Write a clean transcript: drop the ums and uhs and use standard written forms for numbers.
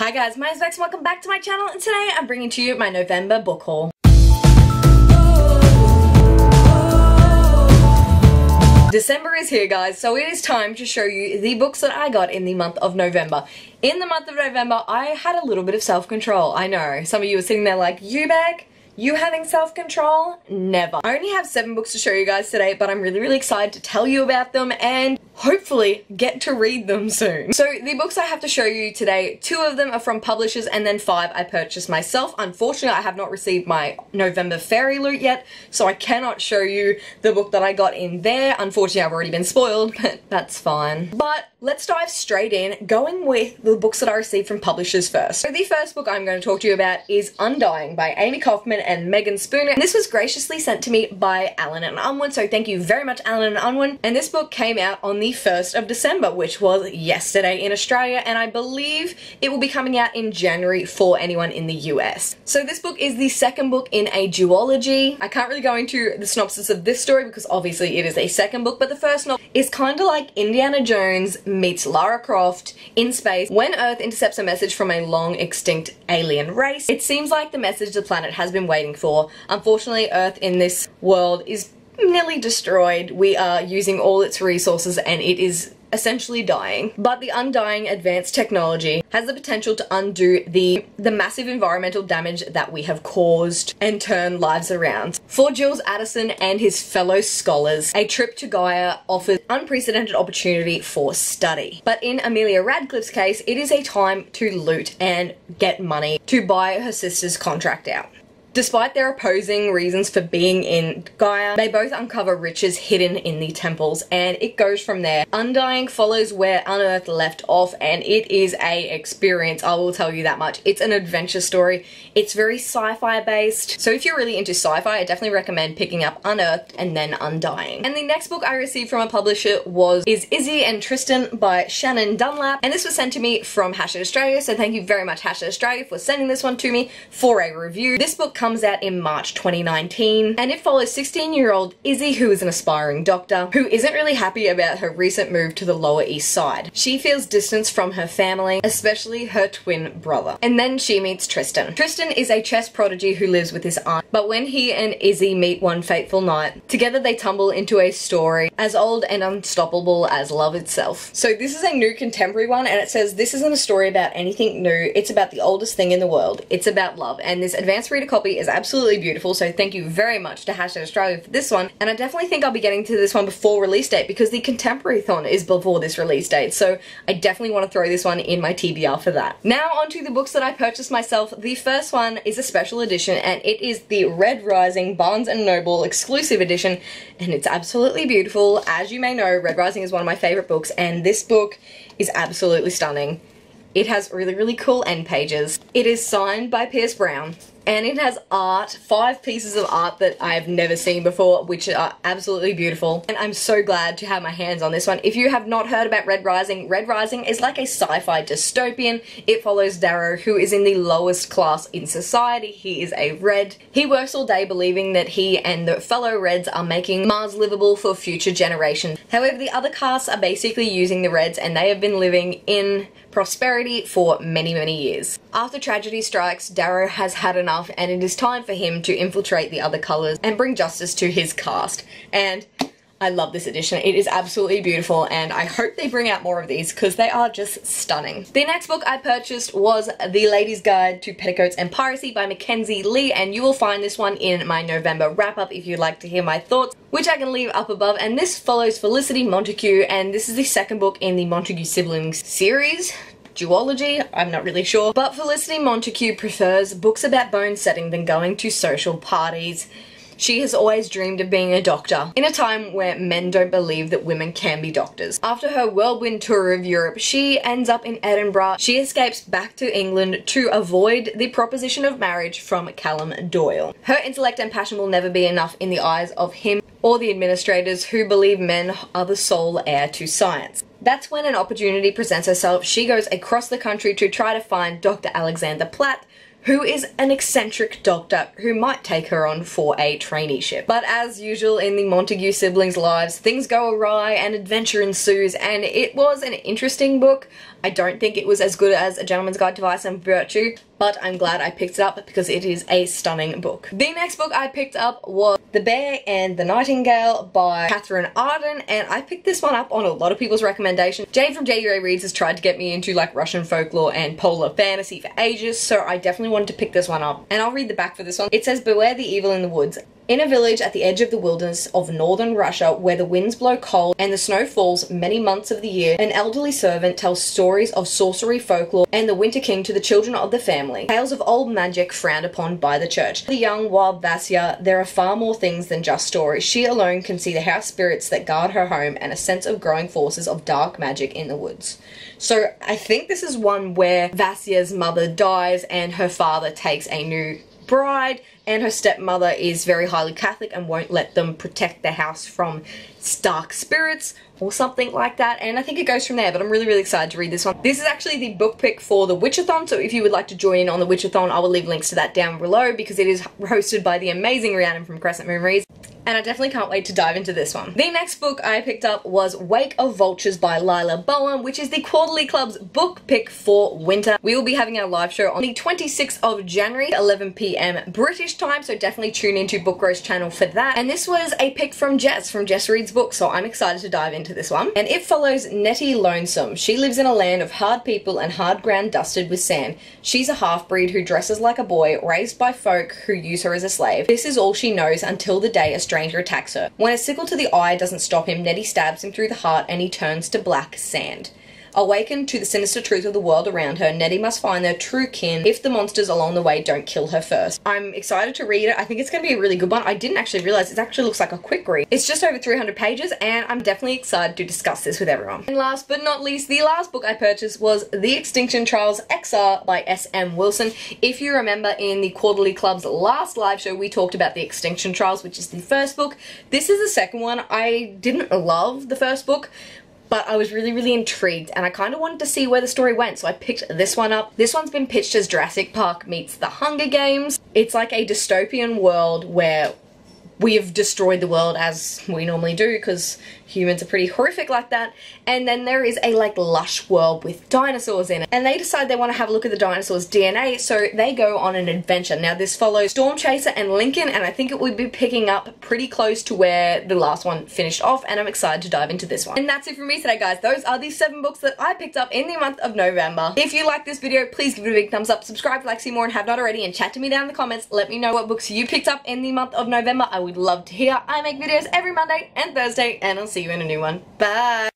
Hi guys, my name is Bex and welcome back to my channel, and today I'm bringing to you my November book haul. December is here guys, so it is time to show you the books that I got in the month of November. In the month of November, I had a little bit of self-control. I know, some of you are sitting there like, you Beck? You having self-control? Never. I only have 7 books to show you guys today, but I'm really excited to tell you about them and hopefully get to read them soon. So the books I have to show you today, 2 of them are from publishers and then 5 I purchased myself. Unfortunately, I have not received my November fairy loot yet, so I cannot show you the book that I got in there. Unfortunately, I've already been spoiled, but that's fine. But let's dive straight in, going with the books that I received from publishers first. So the first book I'm going to talk to you about is Undying by Amy Kaufman and Megan Spooner. And this was graciously sent to me by Allen and Unwin, so thank you very much Allen and Unwin. And this book came out on the 1st of December, which was yesterday in Australia, and I believe it will be coming out in January for anyone in the US. So this book is the second book in a duology. I can't really go into the synopsis of this story because obviously it is a second book, but the first novel is kind of like Indiana Jones meets Lara Croft in space when Earth intercepts a message from a long extinct alien race. It seems like the message the planet has been waiting for. Unfortunately, Earth in this world is nearly destroyed. We are using all its resources and it is essentially dying. But the Undying advanced technology has the potential to undo the massive environmental damage that we have caused and turn lives around. For Jules Addison and his fellow scholars, a trip to Gaia offers unprecedented opportunity for study. But in Amelia Radcliffe's case, it is a time to loot and get money to buy her sister's contract out. Despite their opposing reasons for being in Gaia, they both uncover riches hidden in the temples, and it goes from there. Undying follows where Unearthed left off, and it is a experience, I will tell you that much. It's an adventure story. It's very sci-fi based, so if you're really into sci-fi, I definitely recommend picking up Unearthed and then Undying. And the next book I received from a publisher is Izzy and Tristan by Shannon Dunlap, and this was sent to me from Hashtag Australia, so thank you very much Hashtag Australia for sending this one to me for a review. This book comes out in March 2019, and it follows 16-year-old Izzy, who is an aspiring doctor, who isn't really happy about her recent move to the Lower East Side. She feels distance from her family, especially her twin brother. And then she meets Tristan. Tristan is a chess prodigy who lives with his aunt, but when he and Izzy meet one fateful night, together they tumble into a story as old and unstoppable as love itself. So this is a new contemporary one, and it says this isn't a story about anything new, it's about the oldest thing in the world. It's about love, and this advanced reader copy is absolutely beautiful, so thank you very much to Hashtag Australia for this one, and I definitely think I'll be getting to this one before release date because the contemporary-thon is before this release date, so I definitely want to throw this one in my TBR for that. Now onto the books that I purchased myself. The first one is a special edition, and it is the Red Rising Barnes & Noble exclusive edition, and it's absolutely beautiful. As you may know, Red Rising is one of my favorite books, and this book is absolutely stunning. It has really cool end pages. It is signed by Pierce Brown, and it has art, 5 pieces of art that I have never seen before, which are absolutely beautiful. And I'm so glad to have my hands on this one. If you have not heard about Red Rising is like a sci-fi dystopian. It follows Darrow, who is in the lowest class in society. He is a Red. He works all day believing that he and the fellow Reds are making Mars livable for future generations. However, the other castes are basically using the Reds, and they have been living in prosperity for many years. After tragedy strikes, Darrow has had enough, and it is time for him to infiltrate the other colours and bring justice to his caste. And I love this edition. It is absolutely beautiful, and I hope they bring out more of these because they are just stunning. The next book I purchased was The Lady's Guide to Petticoats and Piracy by Mackenzie Lee, and you will find this one in my November wrap-up if you'd like to hear my thoughts, which I can leave up above. And this follows Felicity Montague, and this is the second book in the Montague siblings series. Duology, I'm not really sure, but Felicity Montague prefers books about bone setting than going to social parties. She has always dreamed of being a doctor, in a time where men don't believe that women can be doctors. After her whirlwind tour of Europe, she ends up in Edinburgh. She escapes back to England to avoid the proposition of marriage from Callum Doyle. Her intellect and passion will never be enough in the eyes of him or the administrators, who believe men are the sole heir to science. That's when an opportunity presents herself. She goes across the country to try to find Dr. Alexander Platt, who is an eccentric doctor who might take her on for a traineeship. But as usual in the Montague siblings' lives, things go awry and adventure ensues, and it was an interesting book. I don't think it was as good as A Gentleman's Guide to Vice and Virtue, but I'm glad I picked it up because it is a stunning book. The next book I picked up was The Bear and the Nightingale by Catherine Arden, and I picked this one up on a lot of people's recommendation. Jade from JUA Reads has tried to get me into like Russian folklore and polar fantasy for ages, so I definitely wanted to pick this one up. And I'll read the back for this one. It says, "Beware the evil in the woods. In a village at the edge of the wilderness of northern Russia, where the winds blow cold and the snow falls many months of the year, an elderly servant tells stories of sorcery, folklore, and the Winter King to the children of the family. Tales of old magic frowned upon by the church. The young, wild Vasya, there are far more things than just stories. She alone can see the house spirits that guard her home and a sense of growing forces of dark magic in the woods." So I think this is one where Vasya's mother dies and her father takes a new bride, and her stepmother is very highly Catholic and won't let them protect their house from dark spirits or something like that, and I think it goes from there, but I'm really excited to read this one. This is actually the book pick for the Witchathon, so if you would like to join in on the Witchathon, I will leave links to that down below because it is hosted by the amazing Rhiannon from Crescent Moon Reads, and I definitely can't wait to dive into this one. The next book I picked up was Wake of Vultures by Lila Bowen, which is the Quarterly Club's book pick for winter. We will be having our live show on the 26th of January, 11 PM British time, so definitely tune into Book Roast channel for that. And this was a pick from Jess Reads Books, so I'm excited to dive into this one. And it follows Nettie Lonesome. She lives in a land of hard people and hard ground dusted with sand. She's a half-breed who dresses like a boy, raised by folk who use her as a slave. This is all she knows until the day a stranger attacks her. When a sickle to the eye doesn't stop him, Nettie stabs him through the heart and he turns to black sand. Awakened to the sinister truth of the world around her, Nettie must find their true kin if the monsters along the way don't kill her first. I'm excited to read it. I think it's going to be a really good one. I didn't actually realize it actually looks like a quick read. It's just over 300 pages and I'm definitely excited to discuss this with everyone. And last but not least, the last book I purchased was The Extinction Trials XR by S.M. Wilson. If you remember in the Quarterly Club's last live show, we talked about The Extinction Trials, which is the first book. This is the second one. I didn't love the first book, but I was really intrigued and I kind of wanted to see where the story went, so I picked this one up. This one's been pitched as Jurassic Park meets The Hunger Games. It's like a dystopian world where we have destroyed the world as we normally do because humans are pretty horrific like that, and then there is a like lush world with dinosaurs in it, and they decide they want to have a look at the dinosaurs' DNA, so they go on an adventure. Now this follows Storm Chaser and Lincoln, and I think it would be picking up pretty close to where the last one finished off, and I'm excited to dive into this one. And that's it from me today, guys. Those are the 7 books that I picked up in the month of November. If you like this video, please give it a big thumbs up, subscribe if you like to see more and have not already, and chat to me down in the comments. Let me know what books you picked up in the month of November. I would love to hear. I make videos every Monday and Thursday, and I'll see you in a new one. Bye!